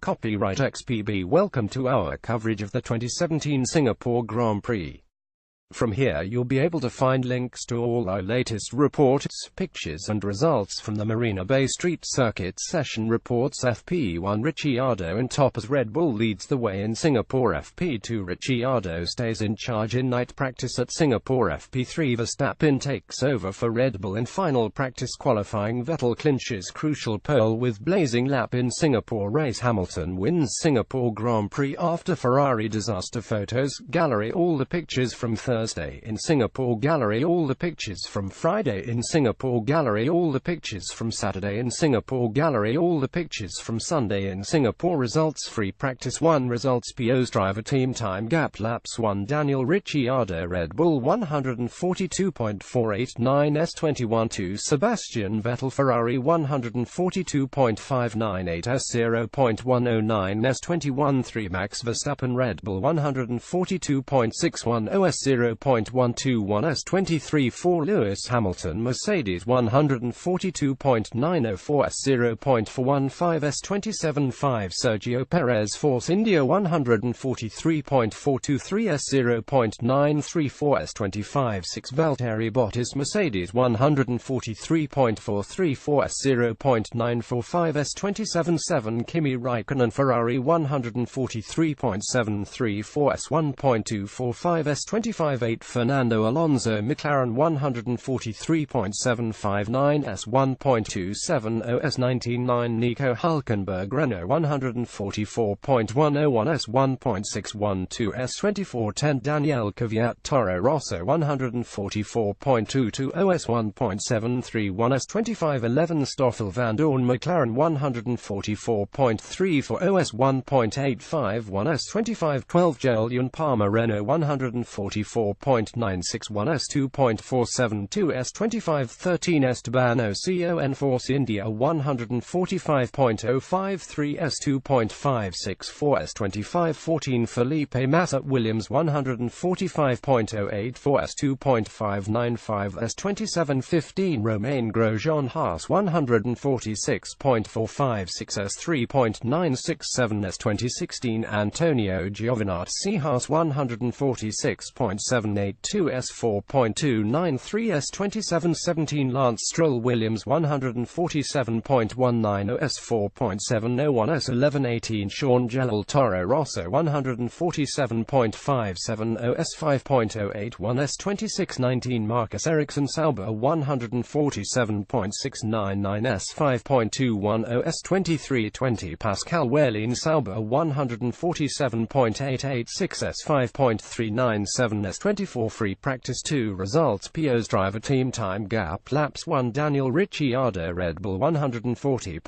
Copyright XPB. Welcome to our coverage of the 2017 Singapore Grand Prix. From here you'll be able to find links to all our latest reports, pictures and results from the Marina Bay Street Circuit session. Reports FP1 Ricciardo in top as Red Bull leads the way in Singapore. FP2 Ricciardo stays in charge in night practice at Singapore. FP3 Verstappen takes over for Red Bull in final practice qualifying. Vettel clinches crucial pole with blazing lap in Singapore race. Hamilton wins Singapore Grand Prix after Ferrari disaster. Photos gallery. All the pictures from Thursday in Singapore gallery. All the pictures from Friday in Singapore gallery. All the pictures from Saturday in Singapore gallery. All the pictures from Sunday in Singapore. Results free practice 1 results PO's driver team time gap laps 1 Daniel Ricciardo Red Bull 142.489 S21 2 Sebastian Vettel Ferrari 142.598 S0.109 S21 3 Max Verstappen Red Bull 142.610 S0.121 S23 4 Lewis Hamilton Mercedes 142.904 S0.415 S27 5 Sergio Perez Force India 143.423 S0.934 S25 6 Valtteri Bottas Mercedes 143.434 S0.945 S27 7 Kimi Raikkonen Ferrari 143.734 S1.245 S25 8 Fernando Alonso McLaren 143.759 S1.270 S19 9 Nico Hülkenberg Renault 144.101 S1.612 S24 10 Daniel Kvyat Toro Rosso 144.220 S1.731 S25 11 Stoffel Vandoorne McLaren 144.34 S1.851 S25 12 Jolyon Palmer Renault 144.961 S2.472 S25 13 Esteban Ocon Force India 145.053 S2.564 S25 14 Felipe Massa Williams 145.084 S2.595 S27 15 Romain Grosjean Haas 146.456 S3.967 S2016 Antonio Giovinazzi Haas 146.782 S4.293 S27 17 Lance Stroll Williams 147.190 S4.701 S11 18 Sean Gellel Toro Rosso 147.570 S5.081 S26 19 Marcus Ericsson Sauber 147.699 S5.210 S23 20 Pascal Wehrlein Sauber 147.886 S5.397 S24 free practice 2 results PO's driver team time gap laps 1 Daniel Ricciardo Red Bull 140.852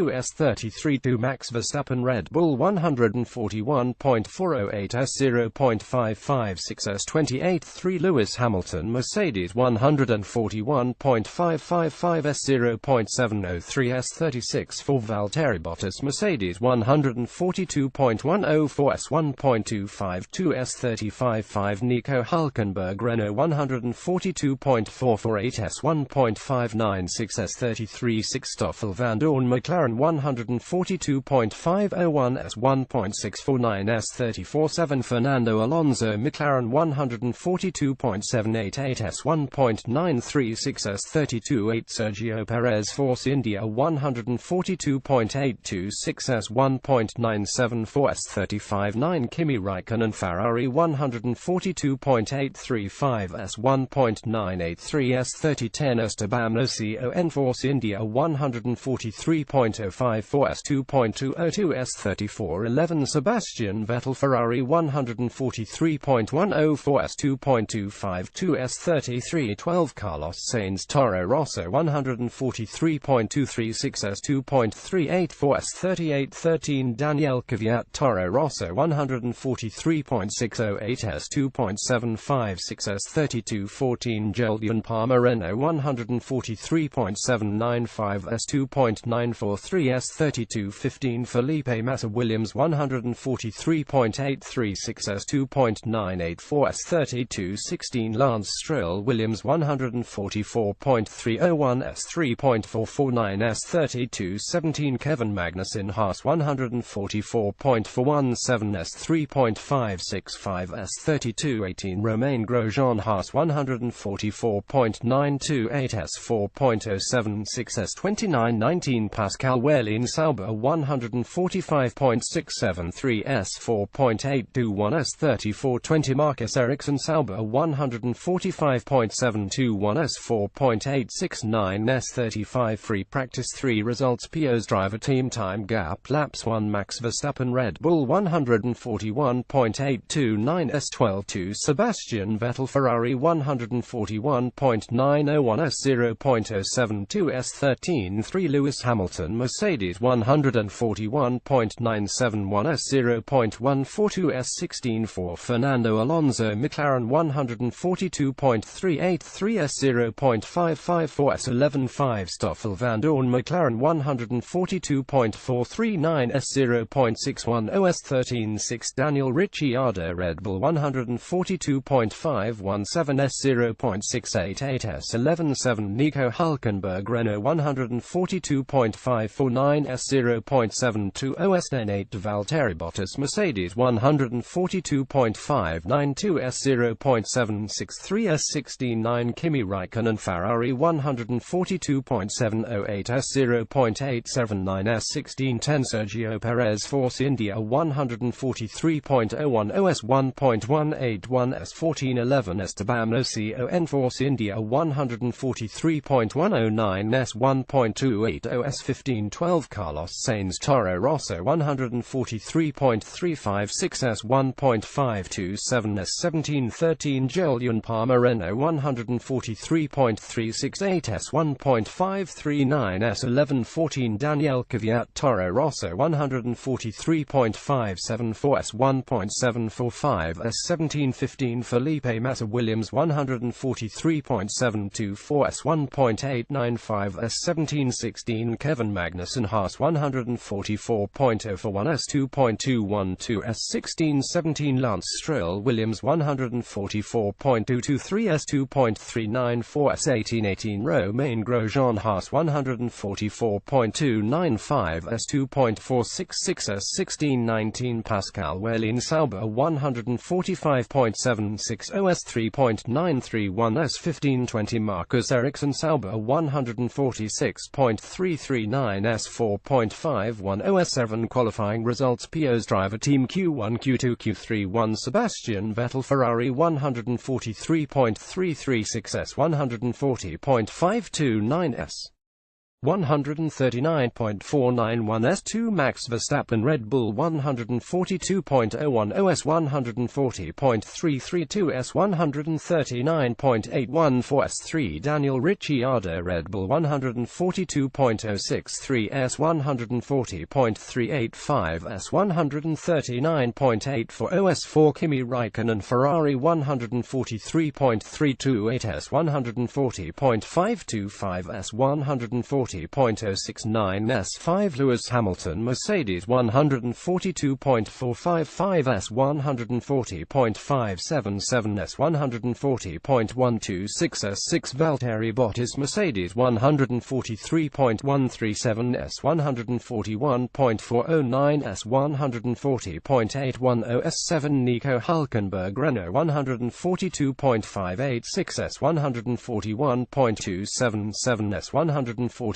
S33 2 Max Verstappen Red Bull 141.408 S0.556 S28 3 Lewis Hamilton Mercedes 141.555 S0.703 S36 4 Valtteri Bottas Mercedes 142.104 S1.252 S35 5 Nico Hülkenberg Renault 142.448 S1.596 S33 6 Stoffel Vandoorne McLaren 142.501 S1.649 S34 7 Fernando Alonso McLaren 142.788 S1.936 S32 8 Sergio Perez Force India 142.826 S1.974 S35 9 Kimi Raikkonen Ferrari 142.835 S1.983 S30 10 Esteban Ocon Force India 143.054 S2.202 S34 11 Sebastian Vettel Ferrari 143.104 S2.252 S33 12 Carlos Sainz Toro Rosso 143.236 S2.384 S38 13 Daniel Kvyat Toro Rosso 143.608 S2 S2.756 S3214 Julian Palmer Renault 143.795 S2.943 S3215 Felipe Massa Williams 143.836 S2.984 S3216 Lance Stroll Williams 144.301 S3.449 S3217 Kevin Magnussen Haas 144.417 S3.565 S3218 Romain Grosjean Haas 144.928 S4.076 S2919 Pascal Wehrlein Sauber 145.673 S4.821 S3420 Marcus Ericsson Sauber 145.721 S4.869 S35 Free Practice 3 Results PO's Driver Team Time Gap Laps 1 Max Verstappen Red Bull 141.829 S12-2 Sebastian Vettel Ferrari 141.901 S0.072 S13-3 Lewis Hamilton Mercedes 141.971 S0.142 S16-4 Fernando Alonso McLaren 142.383 S0.554 S11-5 Stoffel Vandoorne McLaren 142.439 S0.610 S13-6 Daniel Ricciardo Red Bull 142.517 S0.688 S11-7 Nico Hülkenberg Renault 142.549 S0.720 S10-8 Valtteri Bottas Mercedes 142.592 S0.763 S16-9 Kimi Raikkonen Ferrari 142.708 S0.879 S16-10 Sergio Perez Force India 143.010 S1.181 S14-11 Esteban Ocon Force India 143.109 S1.280 S15-12 Carlos Sainz Toro Rosso 143.356 S1.527 S17-13 Julian Palmer Renault 143.368 S1.539 S11-14 Daniel Kvyat Toro Rosso 143.574 S1.745 S17-15 Felipe Massa Williams 143.724 S1.895 S17-16 Kevin Magnussen Haas 144.041 S2.212 S16-17 Lance Stroll Williams 144.223 S2.394 S18-18 Romain Grosjean Haas 144.295 S2.466 S16-19 Pascal Wehrlein Sauber 145.760 S3.931 S15-20 Marcus Ericsson Sauber 146.339 S4.510 S7 Qualifying Results PO's Driver Team Q1 Q2 Q3 1 Sebastian Vettel Ferrari 143.336 S 140.529 S 139.491 S2 Max Verstappen Red Bull 142.010 S 140.332 S 139.814 S3 Daniel Ricciardo Red Bull 142.063 S 140.385 S 139.840 S4 Kimi Raikkonen Ferrari 143.328 S 140.525 S 140.069 S5 Lewis Hamilton Mercedes 142.455 S 140.577 S 140.126 S6 Valtteri Bottas Mercedes 143.137 S 141.409 S 140.810 S7 Nico Hülkenberg Renault 142.586 S 141.277 S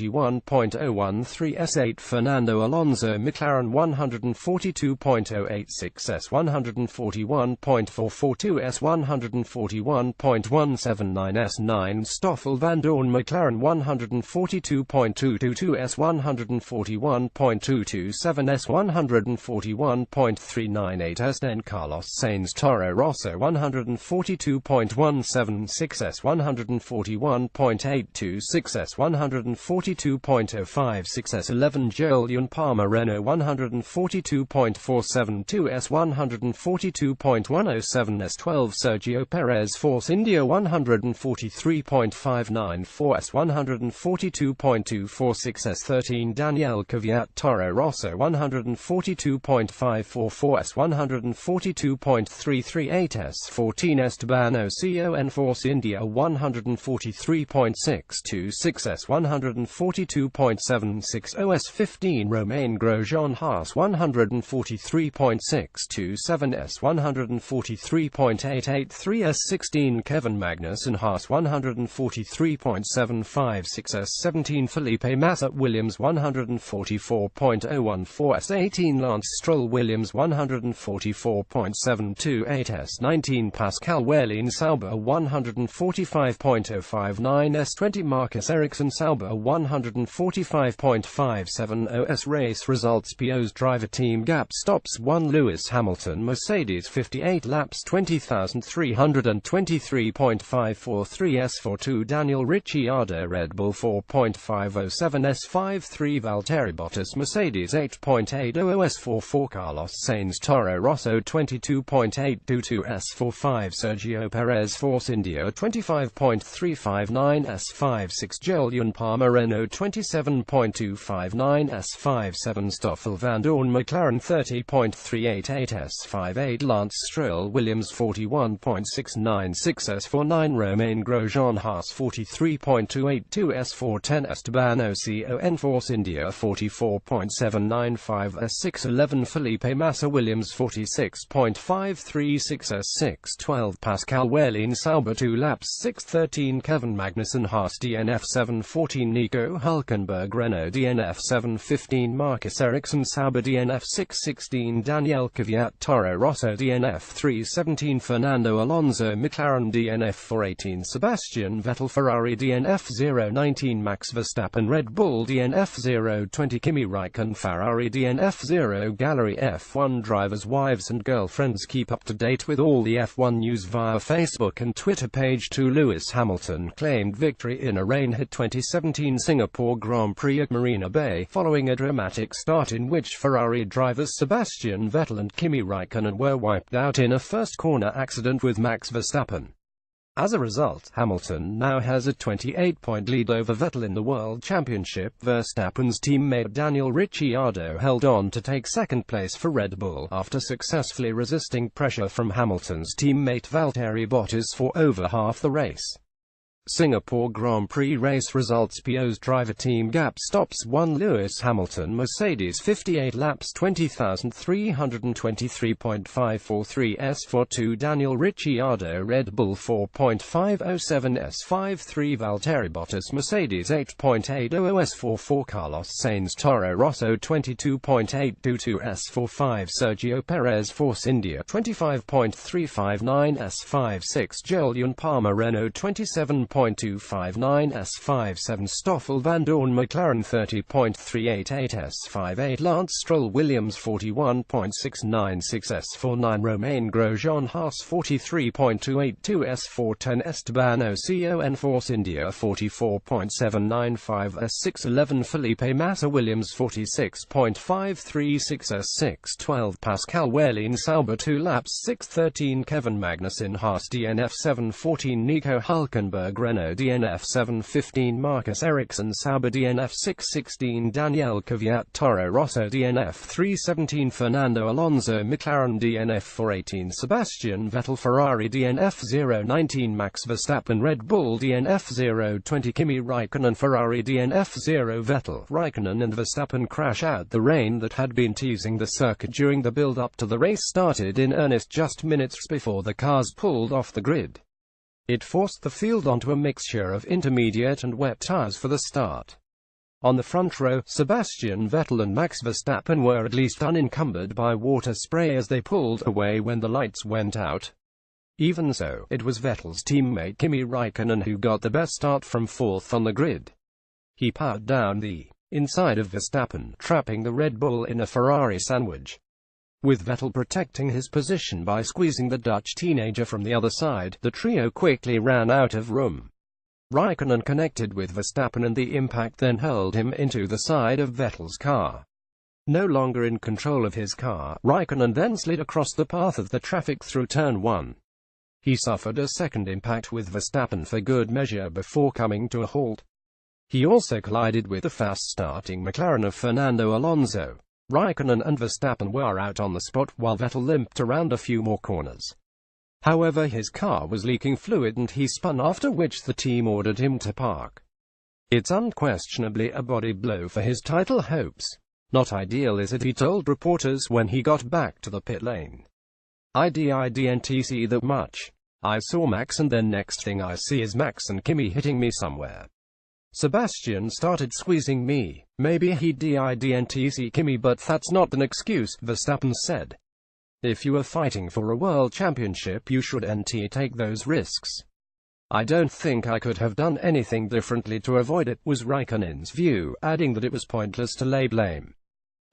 141.013 S8 Fernando Alonso McLaren 142.086 S 141.442 S 141.179 S9 Stoffel Vandoorne McLaren 142.222 S 141.227 S 141.398 S10 Carlos Sainz Toro Rosso 142.176 S 141.826 S 140 142.056 S11 Julian Palmer Renault 142.472 S142.107 S12 Sergio Perez Force India 143.594 S142.246 S13 Daniel Kvyat Toro Rosso 142.544 S142.338 S14 Esteban Ocon Force India 143.626 S142.760 S15 Romain Grosjean Haas 143.627 S143.883 S16 Kevin Magnussen Haas 143.756 S17 Felipe Massa Williams 144.014 S18 Lance Stroll Williams 144.728 S19 Pascal Wehrlein Sauber 145.059 S20 Marcus Ericsson Sauber 145.570 S Race Results PO's Driver Team Gap Stops 1 Lewis Hamilton Mercedes 58 laps 20,323.543 S42 Daniel Ricciardo Red Bull 4.507 S53 Valtteri Bottas Mercedes 8.800 S44 Carlos Sainz Toro Rosso 22.822 S45 Sergio Perez Force India 25.359 S56 Julian Palmer Renault 27.259 S57 Stoffel Vandoorne McLaren 30.388 S58 Lance Stroll Williams 41.696 S49 Romain Grosjean Haas 43.282 S410 Esteban Ocon Force India 44.795 S611 Felipe Massa Williams 46.536 S612 Pascal Wehrlein Sauber 2 laps 613 Kevin Magnussen Haas DNF 714 Nico Hülkenberg Renault DNF 715 Marcus Ericsson Sauber DNF 616 Daniel Kvyat Toro Rosso DNF 317 Fernando Alonso McLaren DNF 418 Sebastian Vettel Ferrari DNF 019 Max Verstappen Red Bull DNF 020 Kimi Raikkonen Ferrari DNF 0 Gallery F1 drivers' wives and girlfriends keep up to date with all the F1 news via Facebook and Twitter page. 2 Lewis Hamilton claimed victory in a rain-hit 2017 Singapore Grand Prix at Marina Bay, following a dramatic start in which Ferrari drivers Sebastian Vettel and Kimi Raikkonen were wiped out in a first corner accident with Max Verstappen. As a result, Hamilton now has a 28-point lead over Vettel in the World Championship. Verstappen's teammate Daniel Ricciardo held on to take second place for Red Bull, after successfully resisting pressure from Hamilton's teammate Valtteri Bottas for over half the race. Singapore Grand Prix race results PO's Driver Team Gap Stops 1 Lewis Hamilton Mercedes 58 laps 20,323.543 S42 Daniel Ricciardo Red Bull 4.507 S53 Valtteri Bottas Mercedes 8.800 S44 Carlos Sainz Toro Rosso 22.822 S45 Sergio Perez Force India 25.359 S56 Julian Palmer Renault 27.259 S57 Stoffel Vandoorne McLaren 30.388 S58 Lance Stroll Williams 41.696 S49 Romain Grosjean Haas 43.282 S410 Esteban Ocon Force India 44.795 S611 Felipe Massa Williams 46.536 S612 Pascal Wehrlein Sauber 2 laps 613 Kevin Magnussen Haas DNF 714 Nico Hülkenberg Renault DNF 715 Marcus Ericsson Sauber DNF 616 Daniel Kvyat Toro Rosso DNF 317 Fernando Alonso McLaren DNF 418 Sebastian Vettel Ferrari DNF 019 Max Verstappen Red Bull DNF 020 Kimi Raikkonen Ferrari DNF 0 Vettel, Raikkonen and Verstappen crash out. The rain that had been teasing the circuit during the build-up to the race started in earnest just minutes before the cars pulled off the grid. It forced the field onto a mixture of intermediate and wet tires for the start. On the front row, Sebastian Vettel and Max Verstappen were at least unencumbered by water spray as they pulled away when the lights went out. Even so, it was Vettel's teammate Kimi Raikkonen who got the best start from fourth on the grid. He powered down the inside of Verstappen, trapping the Red Bull in a Ferrari sandwich. With Vettel protecting his position by squeezing the Dutch teenager from the other side, the trio quickly ran out of room. Raikkonen connected with Verstappen and the impact then hurled him into the side of Vettel's car. No longer in control of his car, Raikkonen then slid across the path of the traffic through turn 1. He suffered a second impact with Verstappen for good measure before coming to a halt. He also collided with the fast-starting McLaren of Fernando Alonso. Raikkonen and Verstappen were out on the spot while Vettel limped around a few more corners. However, his car was leaking fluid and he spun, after which the team ordered him to park. It's unquestionably a body blow for his title hopes. Not ideal, is it, he told reporters when he got back to the pit lane. I didn't see that much. I saw Max and then next thing I see is Max and Kimi hitting me somewhere. Sebastian started squeezing me. Maybe he didn't see Kimi, but that's not an excuse, Verstappen said. If you are fighting for a world championship, you shouldn't take those risks. I don't think I could have done anything differently to avoid it, was Raikkonen's view, adding that it was pointless to lay blame.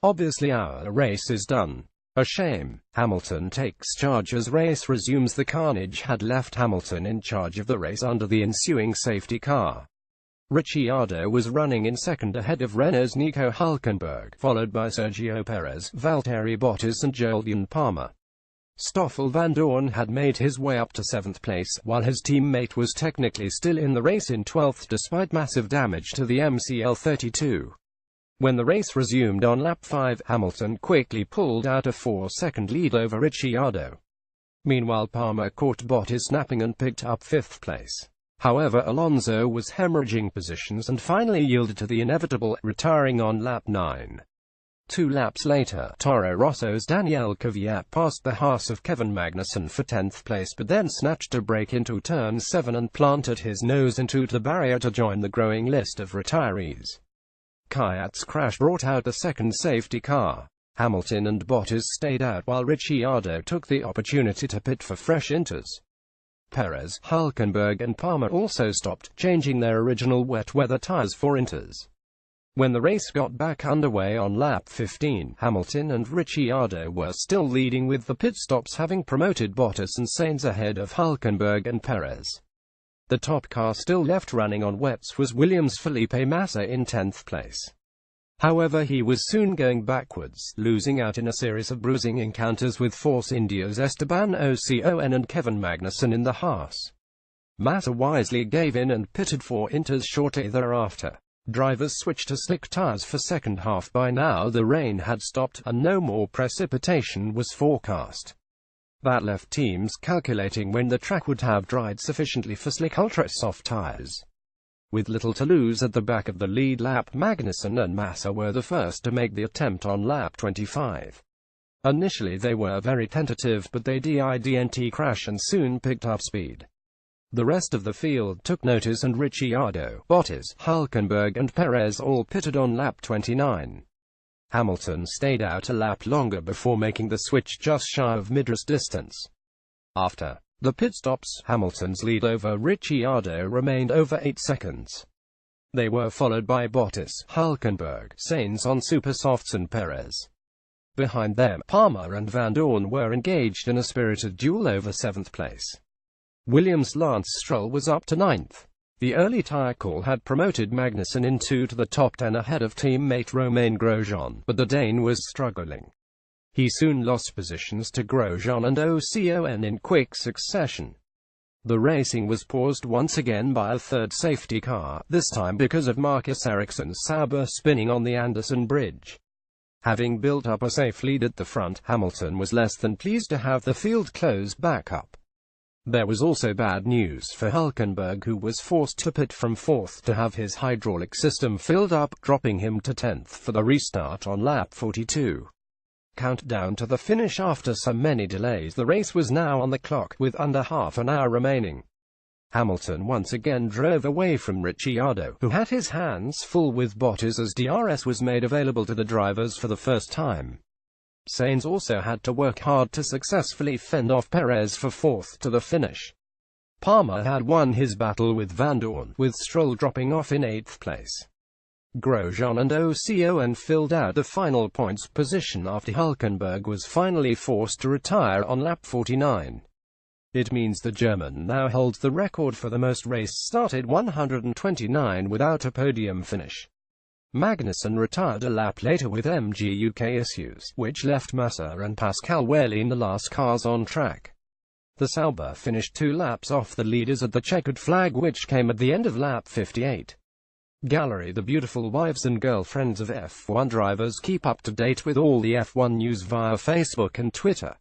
Obviously our race is done. A shame. Hamilton takes charge as race resumes. The carnage had left Hamilton in charge of the race under the ensuing safety car. Ricciardo was running in second ahead of Renault's Nico Hülkenberg, followed by Sergio Perez, Valtteri Bottas and Julian Palmer. Stoffel Vandoorne had made his way up to 7th place, while his teammate was technically still in the race in 12th despite massive damage to the MCL32. When the race resumed on lap 5, Hamilton quickly pulled out a 4-second lead over Ricciardo. Meanwhile, Palmer caught Bottas napping and picked up 5th place. However, Alonso was hemorrhaging positions and finally yielded to the inevitable, retiring on lap 9. 2 laps later, Toro Rosso's Daniel Kvyat passed the Haas of Kevin Magnussen for 10th place, but then snatched a break into turn 7 and planted his nose into the barrier to join the growing list of retirees. Kvyat's crash brought out a second safety car. Hamilton and Bottas stayed out while Ricciardo took the opportunity to pit for fresh inters. Perez, Hülkenberg and Palmer also stopped, changing their original wet weather tires for inters. When the race got back underway on lap 15, Hamilton and Ricciardo were still leading, with the pit stops having promoted Bottas and Sainz ahead of Hülkenberg and Perez. The top car still left running on wets was Williams' Felipe Massa in 10th place. However, he was soon going backwards, losing out in a series of bruising encounters with Force India's Esteban Ocon and Kevin Magnussen in the Haas. Massa wisely gave in and pitted for inters shortly thereafter. Drivers switched to slick tires for second half. By now the rain had stopped, and no more precipitation was forecast. That left teams calculating when the track would have dried sufficiently for slick ultra-soft tires. With little to lose at the back of the lead lap, Magnussen and Massa were the first to make the attempt on lap 25. Initially they were very tentative, but they didn't crash and soon picked up speed. The rest of the field took notice and Ricciardo, Bottas, Hülkenberg and Perez all pitted on lap 29. Hamilton stayed out a lap longer before making the switch just shy of mid-race distance. After the pit stops, Hamilton's lead over Ricciardo remained over 8 seconds. They were followed by Bottas, Hülkenberg, Sainz on supersofts and Perez. Behind them, Palmer and Vandoorne were engaged in a spirited duel over 7th place. Williams' Lance Stroll was up to 9th. The early tyre call had promoted Magnussen into the top 10 ahead of teammate Romain Grosjean, but the Dane was struggling. He soon lost positions to Grosjean and Ocon in quick succession. The racing was paused once again by a third safety car, this time because of Marcus Ericsson's Sauber spinning on the Anderson Bridge. Having built up a safe lead at the front, Hamilton was less than pleased to have the field close back up. There was also bad news for Hülkenberg, who was forced to pit from 4th to have his hydraulic system filled up, dropping him to 10th for the restart on lap 42. Countdown to the finish. After so many delays, the race was now on the clock, with under half an hour remaining. Hamilton once again drove away from Ricciardo, who had his hands full with Bottas as DRS was made available to the drivers for the first time. Sainz also had to work hard to successfully fend off Perez for 4th to the finish. Palmer had won his battle with Vandoorne, with Stroll dropping off in 8th place. Grosjean and Ocon filled out the final points position after Hülkenberg was finally forced to retire on lap 49. It means the German now holds the record for the most race started 129 without a podium finish. Magnussen retired a lap later with MG UK issues, which left Massa and Pascal Wehrlein the last cars on track. The Sauber finished 2 laps off the leaders at the checkered flag, which came at the end of lap 58. Gallery. The beautiful wives and girlfriends of F1 drivers keep up to date with all the F1 news via Facebook and Twitter.